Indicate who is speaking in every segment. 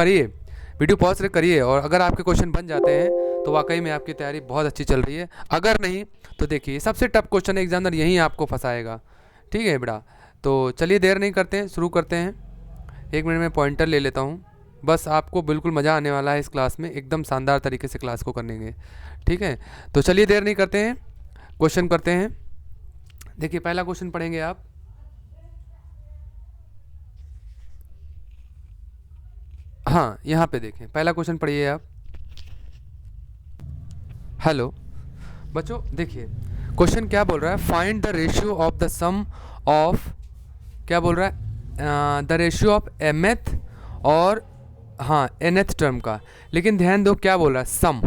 Speaker 1: करिए, video pause करिए, और अगर आपके क्वेश्चन बन जाते हैं तो वाकई में आपकी तैयारी बहुत अच्छी चल रही है। अगर नहीं तो देखिए सबसे टफ क्वेश्चन है, एग्जामिनर यहीं आपको फंसाएगा। ठीक है बेटा, तो चलिए देर नहीं करते हैं, शुरू करते हैं। 1 मिनट में पॉइंटर ले लेता हूँ, बस आपको बिल्कुल मज़ा आने वाला है इस क्लास में, एकदम शानदार तरीके से क्लास को करेंगे। ठीक है, तो चलिए देर नहीं करते हैं, क्वेश्चन करते हैं। देखिए पहला क्वेश्चन पढ़ेंगे आप। हाँ यहाँ पे देखें, पहला क्वेश्चन पढ़िए आप। हेलो बच्चों, देखिए क्वेश्चन क्या बोल रहा है, find the ratio of the sum of, क्या बोल रहा है, द रेशियो ऑफ mth और हाँ nth टर्म का। लेकिन ध्यान दो क्या बोल रहा है, सम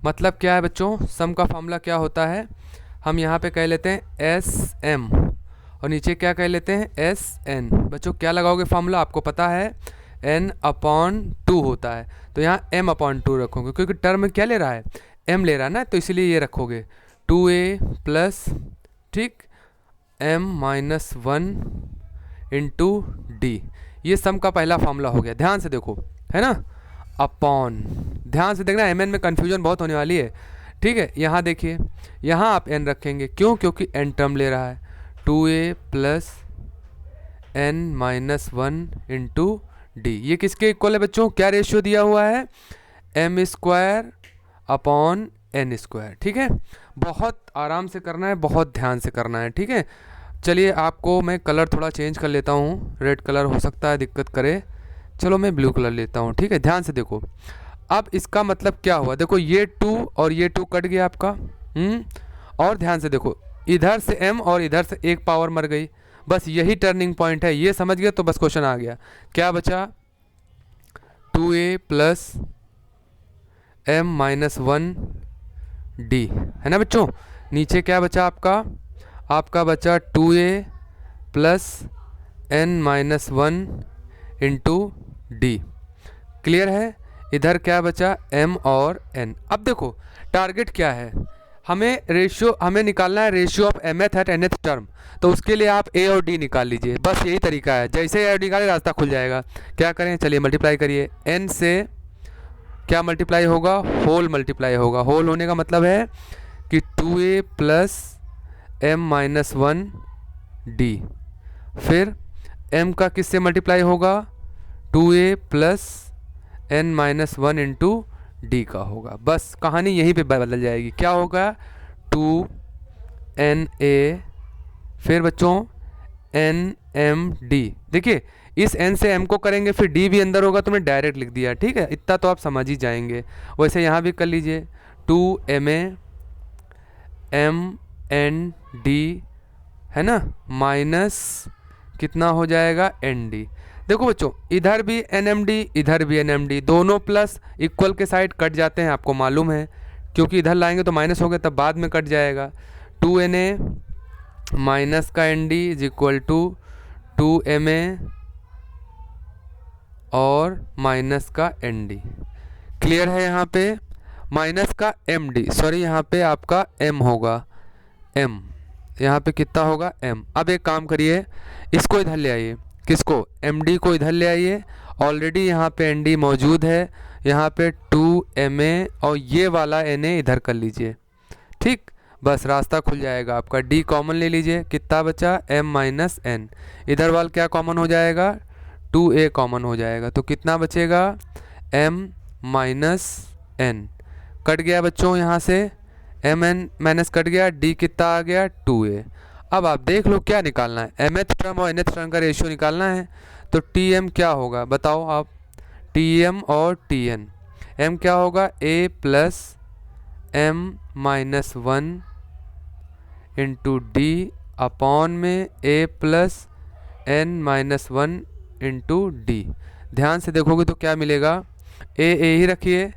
Speaker 1: मतलब क्या है बच्चों, सम का फॉर्मूला क्या होता है, हम यहाँ पे कह लेते हैं sm और नीचे क्या कह लेते हैं sn। बच्चों क्या लगाओगे फॉर्मूला, आपको पता है n/2 होता है, तो यहाँ m/2 रखोगे, क्योंकि टर्म क्या ले रहा है, m ले रहा है ना, तो इसीलिए ये रखोगे 2a प्लस, ठीक, m-1 इंटू d। ये सम का पहला फॉर्मूला हो गया, ध्यान से देखो, है ना, अपॉन, ध्यान से देखना, mn में कन्फ्यूजन बहुत होने वाली है। ठीक है, यहाँ देखिए, यहाँ आप n रखेंगे, क्यों, क्योंकि n टर्म ले रहा है, 2a plus n-1 into d। ये किसके इक्वल है बच्चों, क्या रेशियो दिया हुआ है, m² अपॉन n²। ठीक है, बहुत आराम से करना है, बहुत ध्यान से करना है। ठीक है, चलिए आपको मैं कलर थोड़ा चेंज कर लेता हूँ, रेड कलर हो सकता है दिक्कत करे, चलो मैं ब्लू कलर लेता हूँ। ठीक है, ध्यान से देखो, अब इसका मतलब क्या हुआ, देखो ये 2 और ये 2 कट गया आपका, और ध्यान से देखो, इधर से m और इधर से एक पावर मर गई, बस यही टर्निंग पॉइंट है, ये समझ गया तो बस क्वेश्चन आ गया। क्या बचा, 2a प्लस m-1 d, है ना बच्चों। नीचे क्या बचा आपका बचा 2a plus n-1 into d। Clear है, इधर क्या बचा, m और n। अब देखो टारगेट क्या है, हमें निकालना है ratio of mth at nth term, तो उसके लिए आप a और d निकाल लीजिए, बस यही तरीका है, जैसे a और d निकाले रास्ता खुल जाएगा। क्या करें, चलिए मल्टीप्लाई करिए, n से क्या मल्टीप्लाई होगा, होल मल्टीप्लाई होगा, होल होने का मतलब है कि 2a प्लस m-1 d, फिर m का किससे मल्टीप्लाई होगा, 2a plus n-1 into d का होगा, बस कहानी यहीं पे बदल जाएगी। क्या होगा, 2na, फिर बच्चों nmd। देखिए इस n से m को करेंगे, फिर d भी अंदर होगा तो मैं डायरेक्ट लिख दिया। ठीक है, इतना तो आप समझ ही जाएंगे। वैसे यहाँ भी कर लीजिए, 2ma mnd, है ना, माइनस कितना हो जाएगा, nd। देखो बच्चों इधर भी nmd इधर भी nmd, दोनों प्लस इक्वल के साइड कट जाते हैं, आपको मालूम है, क्योंकि इधर लाएंगे तो माइनस हो गया, तब बाद में कट जाएगा। 2na माइनस का nd is equal to 2ma और माइनस का nd। क्लियर है, यहाँ पे माइनस का md, सॉरी यहाँ पे आपका m होगा, m यहाँ पे कितना होगा, m। अब एक काम करिए, इसको इधर ले आइए, किसको, md को इधर ले आइए, ऑलरेडी यहाँ पे nd मौजूद है, यहाँ पे 2ma और ये वाला na इधर कर लीजिए। ठीक, बस रास्ता खुल जाएगा आपका, d कॉमन ले लीजिए, कितना बचा, m-n, इधर वाल क्या कॉमन हो जाएगा, 2a कॉमन हो जाएगा, तो कितना बचेगा, m-n कट गया बच्चों, यहाँ से mn माइनस कट गया, d कितना आ गया, 2a। अब आप देख लो क्या निकालना है, mth टर्म और nth टर्म का रेशियो निकालना है, तो tm क्या होगा बताओ आप, tm और tn, m क्या होगा, a plus m-1 into d upon में a plus n-1 into d। ध्यान से देखोगे तो क्या मिलेगा, a ही रखिए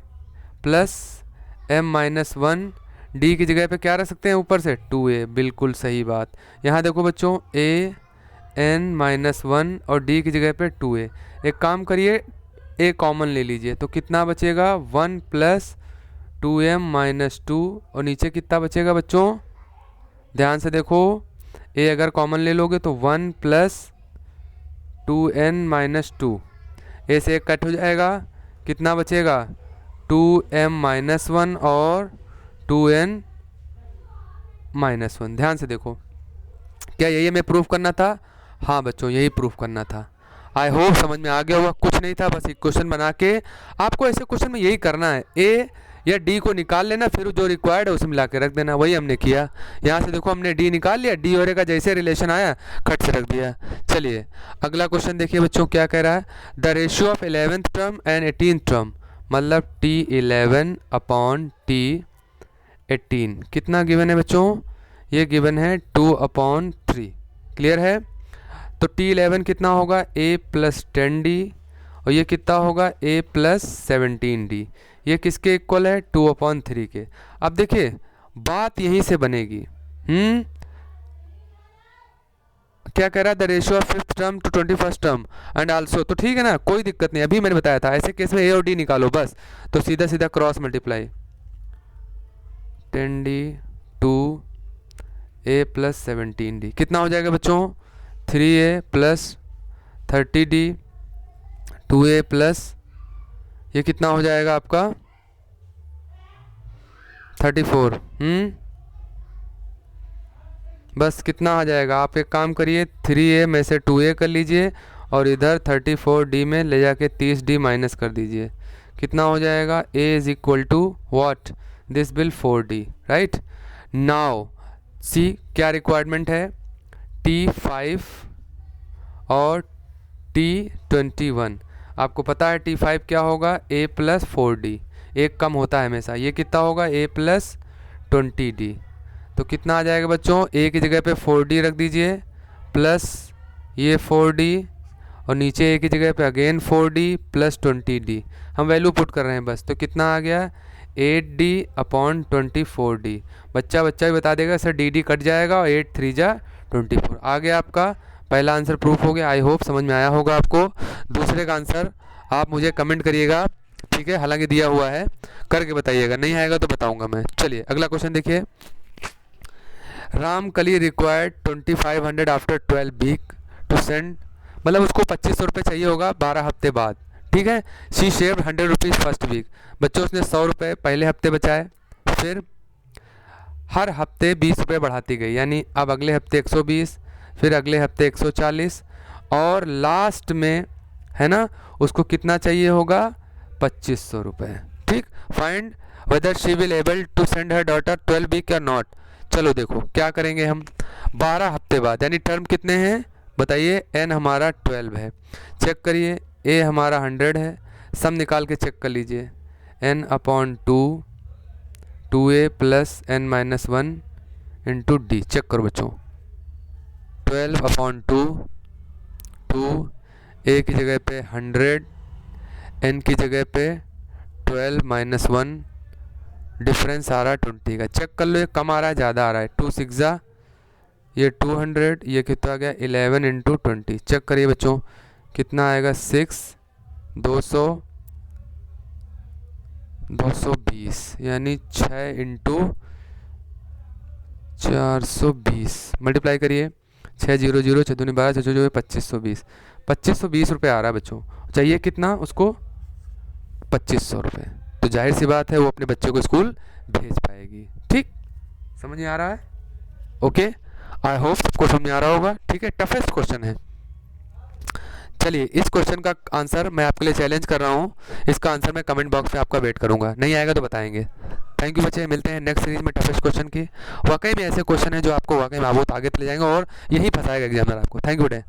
Speaker 1: प्लस m-1, d की जगह पे क्या रख सकते हैं ऊपर से, 2a, बिल्कुल सही बात। यहाँ देखो बच्चों a n-1 और d की जगह पे 2a, एक काम करिए a कॉमन ले लीजिए, तो कितना बचेगा, 1 प्लस 2m-2, और नीचे कितना बचेगा बच्चों, ध्यान से देखो, a अगर कॉमन ले लोगे तो 1 प्लस 2n-2, ए से एक कट हो जाएगा, कितना बचेगा 2m-1 और 2n-1। ध्यान से देखो, क्या यही हमें प्रूफ करना था? हाँ बच्चों, यही प्रूफ करना था। आई होप समझ में आ गया होगा। कुछ नहीं था, बस एक क्वेश्चन बना के आपको ऐसे क्वेश्चन में यही करना है, ए या डी को निकाल लेना, फिर जो रिक्वायर्ड है उसे मिला के रख देना। वही हमने किया। यहाँ से देखो हमने डी निकाल लिया, डी और ए का जैसे रिलेशन आया खट से रख दिया। चलिए अगला क्वेश्चन देखिए बच्चों, क्या कह रहा है? The ratio of 11th term and 18th term, मतलब T11 अपॉन T18 कितना गिवन है बच्चों? ये गिवन है 2/3। क्लियर है? तो T11 कितना होगा? a प्लस 10d, और ये कितना होगा? a plus 17d। ये किसके इक्वल है? 2/3 के। अब देखिए बात यहीं से बनेगी। क्या कह रहा है? The ratio of 5th term to 21st term and also, तो ठीक है ना, कोई दिक्कत नहीं। अभी मैंने बताया था ऐसे केस में a और d निकालो बस, तो सीधा सीधा cross multiply 10d to a plus 17d कितना हो जाएगा बच्चों? 3a plus 30d 2a plus, ये कितना हो जाएगा आपका? 34। बस कितना आ जाएगा? आप एक काम करिए, 3a में से 2a कर लीजिए और इधर 34d में ले जाके 30d माइनस कर दीजिए। कितना हो जाएगा? a is equal to what? This will 4d, right. Now see क्या रिक्वायरमेंट है? T5 और T21। आपको पता है T5 क्या होगा? a प्लस 4d, एक कम होता है हमेशा। ये कितना होगा? a plus 20d। तो कितना आ जाएगा बच्चों? a की जगह पे 4d रख दीजिए प्लस ये 4d, और नीचे a की जगह पे अगेन 4d प्लस 20d। हम वैल्यू पुट कर रहे हैं बस। तो कितना आ गया? 8d upon 24d। बच्चा भी बता देगा सर dd कट जाएगा और 8 3 जा 24। आ गया आपका पहला आंसर प्रूफ हो गया। आई होप समझ में आया होगा आपको। दूसरे का आंसर आप मुझे कमेंट करिएगा, ठीक है, हालांकि दिया हुआ है, करके बताइएगा, नहीं आएगा तो बताऊंगा मैं। चलिए अगला क्वेश्चन देखिए। Ramkali required 2500 after 12 week to send, मतलब उसको 2500 रुपये चाहिए होगा 12 हफ्ते बाद, ठीक है। She saved 100 rupees first week, बच्चों उसने 100 रुपये पहले हफ्ते बचाए, फिर हर हफ्ते 20 रुपये बढ़ाती गई, यानी अब अगले हफ्ते 120, फिर अगले हफ्ते 140, और लास्ट में है ना उसको कितना चाहिए होगा? 2500 रुपये, ठीक। Find whether she will able to send her daughter 12 week या नॉट। चलो देखो क्या करेंगे हम, 12 हफ्ते बाद, यानी टर्म कितने हैं बताइए? n हमारा 12 है, चेक करिए, a हमारा 100 है, सम निकाल के चेक कर लीजिए, n upon 2a plus n-1 into D. Check करो बच्चों, 12 अपॉन 2 a की जगह पे 100, n की जगह पे 12 माइनस 1, डिफरेंस आ रहा है 20 का। चेक कर लो ये कम आ रहा है ज़्यादा आ रहा है? 2 6 ये 200, ये कितना आ गया? 11 इंटू 20। चेक करिए बच्चों कितना आएगा? 6 220, यानी 6 इंटू 420 मल्टीप्लाई करिए, 6 0 0 6 दूनी 12 6 जो 2520 रुपये आ रहा है बच्चों। चाहिए कितना उसको? 2500 रुपये। तो जाहिर सी बात है वो अपने बच्चे को स्कूल भेज पाएगी, ठीक। समझ में आ रहा है? ओके, आई होप सबको समझ में आ रहा होगा, ठीक है। टफेस्ट क्वेश्चन है। चलिए इस क्वेश्चन का आंसर मैं आपके लिए चैलेंज कर रहा हूँ, इसका आंसर मैं कमेंट बॉक्स में आपका वेट करूँगा, नहीं आएगा तो बताएंगे। थैंक यू बच्चे, मिलते हैं नेक्स्ट सीरीज में टफेस्ट क्वेश्चन की। वाकई में ऐसे क्वेश्चन हैं जो आपको वाकई में बहुत आगे ले जाएंगे और यही फंसाएगा एग्जामिनर आपको। Thank you day.